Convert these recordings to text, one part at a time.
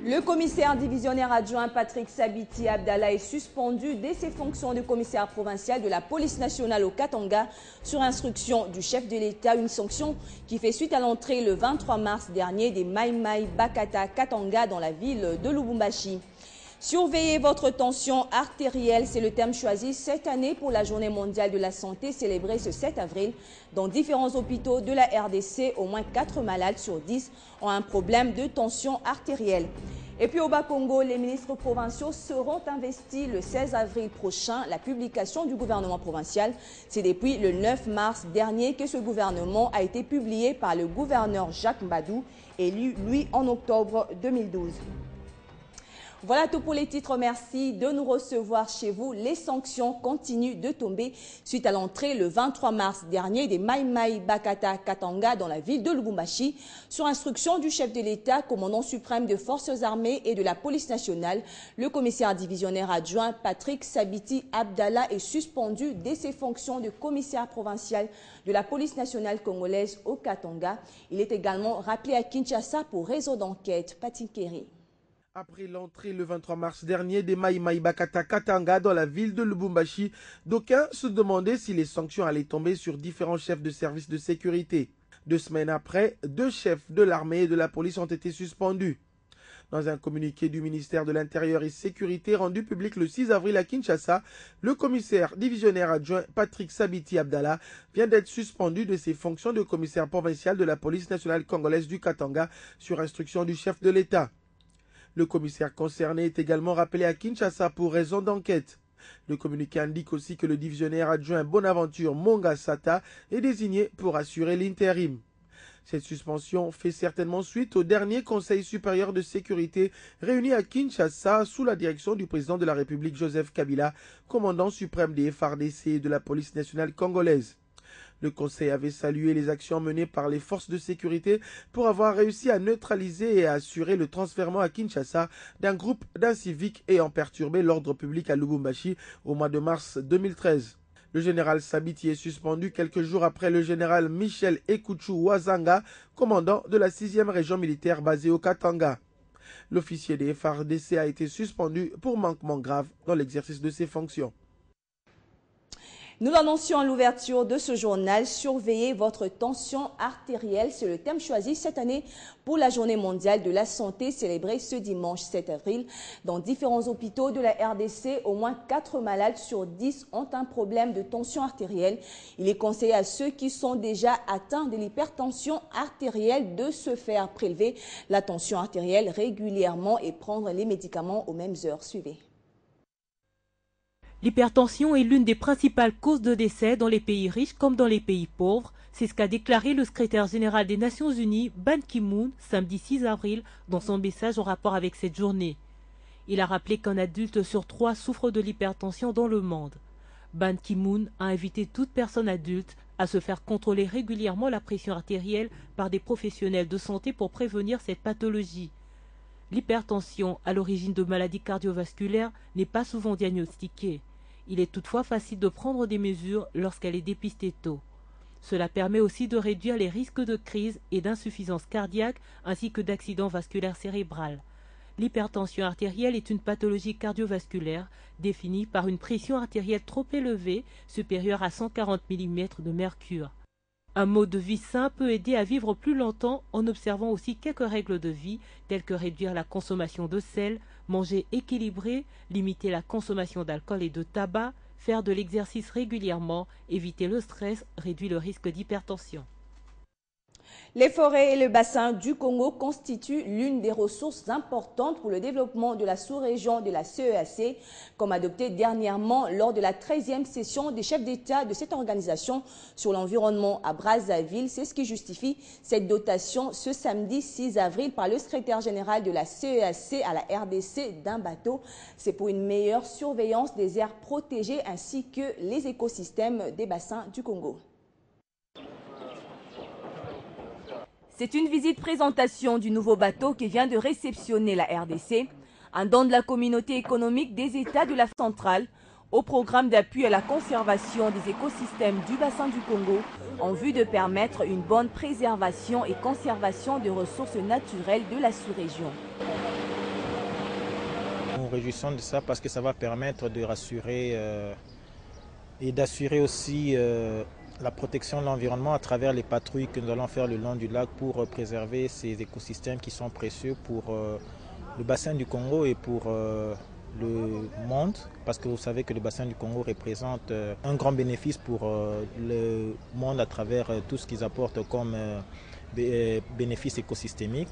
Le commissaire divisionnaire adjoint Patrick Sabiti Abdallah est suspendu dès ses fonctions de commissaire provincial de la police nationale au Katanga sur instruction du chef de l'État, une sanction qui fait suite à l'entrée le 23 mars dernier des Mai Mai Bakata Katanga dans la ville de Lubumbashi. Surveillez votre tension artérielle, c'est le thème choisi cette année pour la Journée mondiale de la santé célébrée ce 7 avril. Dans différents hôpitaux de la RDC, au moins 4 malades sur 10 ont un problème de tension artérielle. Et puis au Bas-Congo, les ministres provinciaux seront investis le 16 avril prochain. La publication du gouvernement provincial, c'est depuis le 9 mars dernier que ce gouvernement a été publié par le gouverneur Jacques Mbadou, élu lui en octobre 2012. Voilà tout pour les titres. Merci de nous recevoir chez vous. Les sanctions continuent de tomber suite à l'entrée le 23 mars dernier des Mai Mai Bakata Katanga dans la ville de Lubumbashi. Sur instruction du chef de l'État, commandant suprême des forces armées et de la police nationale, le commissaire divisionnaire adjoint Patrick Sabiti Abdallah est suspendu dès ses fonctions de commissaire provincial de la police nationale congolaise au Katanga. Il est également rappelé à Kinshasa pour réseau d'enquête. Patinkeri. Après l'entrée le 23 mars dernier des Mai Mai Bakata Katanga dans la ville de Lubumbashi, d'aucuns se demandaient si les sanctions allaient tomber sur différents chefs de services de sécurité. 2 semaines après, 2 chefs de l'armée et de la police ont été suspendus. Dans un communiqué du ministère de l'Intérieur et Sécurité rendu public le 6 avril à Kinshasa, le commissaire divisionnaire adjoint Patrick Sabiti Abdallah vient d'être suspendu de ses fonctions de commissaire provincial de la police nationale congolaise du Katanga sur instruction du chef de l'État. Le commissaire concerné est également rappelé à Kinshasa pour raison d'enquête. Le communiqué indique aussi que le divisionnaire adjoint Bonaventure Monga Sata est désigné pour assurer l'intérim. Cette suspension fait certainement suite au dernier Conseil supérieur de sécurité réuni à Kinshasa sous la direction du président de la République Joseph Kabila, commandant suprême des FARDC et de la police nationale congolaise. Le Conseil avait salué les actions menées par les forces de sécurité pour avoir réussi à neutraliser et à assurer le transfèrement à Kinshasa d'un groupe d'inciviques ayant perturbé l'ordre public à Lubumbashi au mois de mars 2013. Le général Sabiti est suspendu quelques jours après le général Michel Ekuchu Wazanga, commandant de la 6e région militaire basée au Katanga. L'officier des FARDC a été suspendu pour manquement grave dans l'exercice de ses fonctions. Nous l'annoncions à l'ouverture de ce journal, surveillez votre tension artérielle. C'est le thème choisi cette année pour la Journée mondiale de la santé célébrée ce dimanche 7 avril. Dans différents hôpitaux de la RDC, au moins 4 malades sur 10 ont un problème de tension artérielle. Il est conseillé à ceux qui sont déjà atteints de l'hypertension artérielle de se faire prélever la tension artérielle régulièrement et prendre les médicaments aux mêmes heures. Suivez. L'hypertension est l'une des principales causes de décès dans les pays riches comme dans les pays pauvres. C'est ce qu'a déclaré le secrétaire général des Nations Unies, Ban Ki-moon, samedi 6 avril, dans son message en rapport avec cette journée. Il a rappelé qu'un adulte sur 3 souffre de l'hypertension dans le monde. Ban Ki-moon a invité toute personne adulte à se faire contrôler régulièrement la pression artérielle par des professionnels de santé pour prévenir cette pathologie. L'hypertension, à l'origine de maladies cardiovasculaires, n'est pas souvent diagnostiquée. Il est toutefois facile de prendre des mesures lorsqu'elle est dépistée tôt. Cela permet aussi de réduire les risques de crise et d'insuffisance cardiaque ainsi que d'accident vasculaire cérébral. L'hypertension artérielle est une pathologie cardiovasculaire définie par une pression artérielle trop élevée, supérieure à 140 mm de mercure. Un mode de vie sain peut aider à vivre plus longtemps en observant aussi quelques règles de vie telles que réduire la consommation de sel, manger équilibré, limiter la consommation d'alcool et de tabac, faire de l'exercice régulièrement, éviter le stress, réduire le risque d'hypertension. Les forêts et le bassin du Congo constituent l'une des ressources importantes pour le développement de la sous-région de la CEAC, comme adopté dernièrement lors de la 13e session des chefs d'État de cette organisation sur l'environnement à Brazzaville. C'est ce qui justifie cette dotation ce samedi 6 avril par le secrétaire général de la CEAC à la RDC d'un bateau. C'est pour une meilleure surveillance des aires protégées ainsi que les écosystèmes des bassins du Congo. C'est une visite présentation du nouveau bateau qui vient de réceptionner la RDC, un don de la communauté économique des États de l'Afrique centrale au programme d'appui à la conservation des écosystèmes du bassin du Congo en vue de permettre une bonne préservation et conservation des ressources naturelles de la sous-région. Nous réjouissons de ça parce que ça va permettre de rassurer et d'assurer aussi la protection de l'environnement à travers les patrouilles que nous allons faire le long du lac pour préserver ces écosystèmes qui sont précieux pour le bassin du Congo et pour le monde, parce que vous savez que le bassin du Congo représente un grand bénéfice pour le monde à travers tout ce qu'ils apportent comme bénéfices écosystémiques.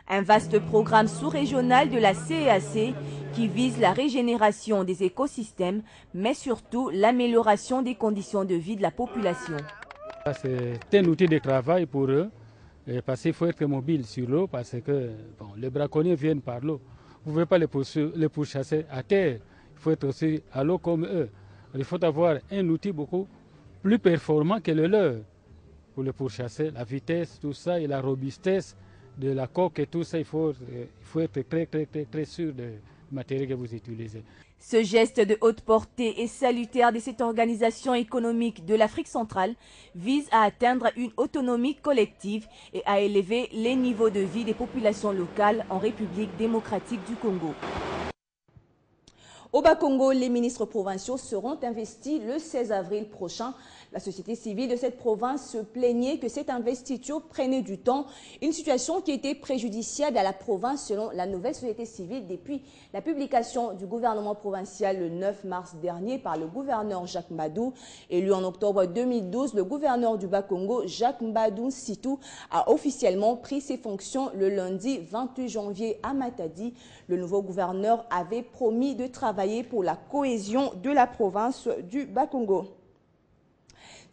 Un vaste programme sous-régional de la CEAC qui vise la régénération des écosystèmes, mais surtout l'amélioration des conditions de vie de la population. C'est un outil de travail pour eux, parce qu'il faut être mobile sur l'eau, parce que les braconniers viennent par l'eau. Vous ne pouvez pas les pourchasser à terre, il faut être aussi à l'eau comme eux. Il faut avoir un outil beaucoup plus performant que le leur pour les pourchasser, la vitesse, tout ça, et la robustesse de la coque et tout ça, il faut être très sûr du matériel que vous utilisez. Ce geste de haute portée et salutaire de cette organisation économique de l'Afrique centrale vise à atteindre une autonomie collective et à élever les niveaux de vie des populations locales en République démocratique du Congo. Au Bas-Congo, les ministres provinciaux seront investis le 16 avril prochain. La société civile de cette province se plaignait que cette investiture prenait du temps, une situation qui était préjudiciable à la province selon la nouvelle société civile depuis la publication du gouvernement provincial le 9 mars dernier par le gouverneur Jacques Mbadou. Élu en octobre 2012, le gouverneur du Bas-Congo, Jacques Mbadou Sitou, a officiellement pris ses fonctions le lundi 28 janvier à Matadi. Le nouveau gouverneur avait promis de travailler pour la cohésion de la province du Bas-Congo.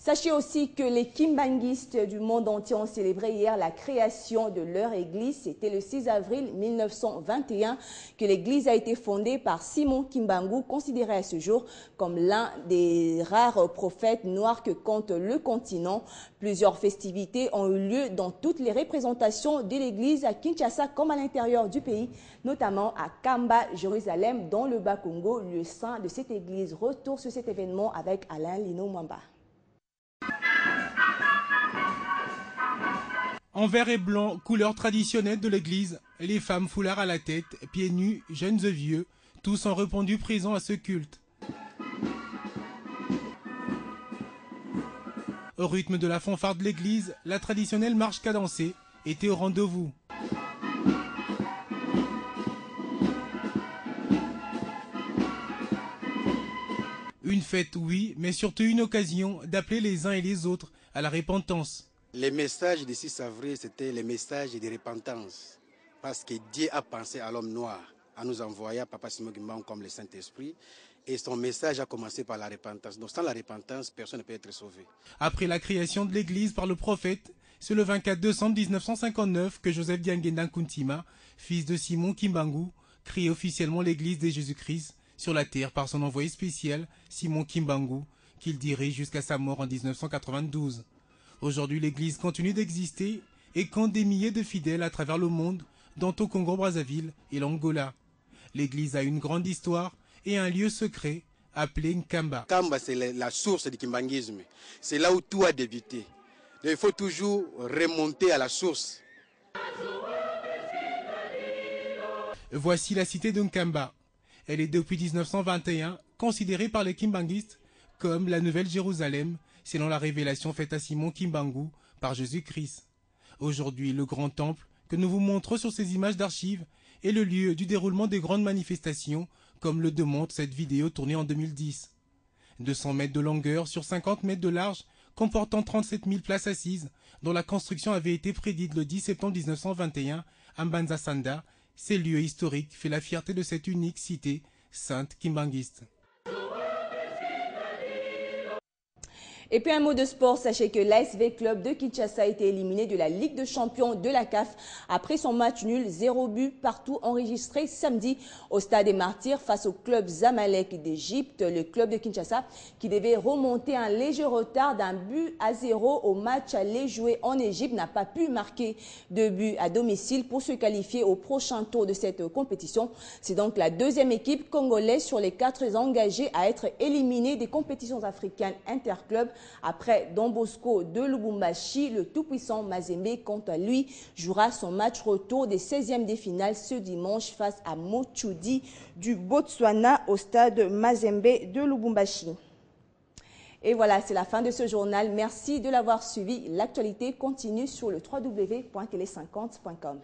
Sachez aussi que les kimbanguistes du monde entier ont célébré hier la création de leur église. C'était le 6 avril 1921 que l'église a été fondée par Simon Kimbangu, considéré à ce jour comme l'un des rares prophètes noirs que compte le continent. Plusieurs festivités ont eu lieu dans toutes les représentations de l'église à Kinshasa comme à l'intérieur du pays, notamment à Kamba, Jérusalem, dans le Bas-Congo, lieu saint de cette église. Retour sur cet événement avec Alain Lino Mwamba. En vert et blanc, couleur traditionnelle de l'église, les femmes foulard à la tête, pieds nus, jeunes et vieux, tous ont répondu présents à ce culte. Au rythme de la fanfare de l'église, la traditionnelle marche cadencée était au rendez-vous. Une fête, oui, mais surtout une occasion d'appeler les uns et les autres à la repentance. Les messages du 6 avril, c'était les messages de repentance. Parce que Dieu a pensé à l'homme noir, en nous envoyant Papa Simon Kimbangu comme le Saint-Esprit. Et son message a commencé par la repentance. Donc sans la repentance, personne ne peut être sauvé. Après la création de l'église par le prophète, c'est le 24 décembre 1959 que Joseph Diangenda Nkuntima, fils de Simon Kimbangu, crée officiellement l'église de Jésus-Christ sur la terre par son envoyé spécial, Simon Kimbangu, qu'il dirige jusqu'à sa mort en 1992. Aujourd'hui, l'église continue d'exister et compte des milliers de fidèles à travers le monde, dont au Congo-Brazzaville et l'Angola. L'église a une grande histoire et un lieu secret appelé Nkamba. Nkamba, c'est la source du kimbanguisme. C'est là où tout a débuté. Donc, il faut toujours remonter à la source. Voici la cité de Nkamba. Elle est depuis 1921 considérée par les kimbanguistes comme la Nouvelle Jérusalem, selon la révélation faite à Simon Kimbangu par Jésus-Christ. Aujourd'hui, le grand temple que nous vous montrons sur ces images d'archives est le lieu du déroulement des grandes manifestations, comme le démontre cette vidéo tournée en 2010. 200 mètres de longueur sur 50 mètres de large, comportant 37 000 places assises, dont la construction avait été prédite le 10 septembre 1921 à Mbanza-Sanda, ces lieux historiques fait la fierté de cette unique cité sainte kimbanguiste. Et puis un mot de sport, sachez que l'ASV Club de Kinshasa a été éliminé de la Ligue de champions de la CAF après son match nul 0 but partout enregistré samedi au Stade des Martyrs face au club Zamalek d'Égypte. Le club de Kinshasa qui devait remonter un léger retard d'1-0 au match aller joué en Égypte n'a pas pu marquer de but à domicile pour se qualifier au prochain tour de cette compétition. C'est donc la deuxième équipe congolaise sur les 4 engagées à être éliminée des compétitions africaines interclubs. Après Don Bosco de Lubumbashi, le tout-puissant Mazembe, quant à lui, jouera son match retour des 16e de finale ce dimanche face à Mochudi du Botswana au stade Mazembe de Lubumbashi. Et voilà, c'est la fin de ce journal. Merci de l'avoir suivi. L'actualité continue sur le www.tele50.com.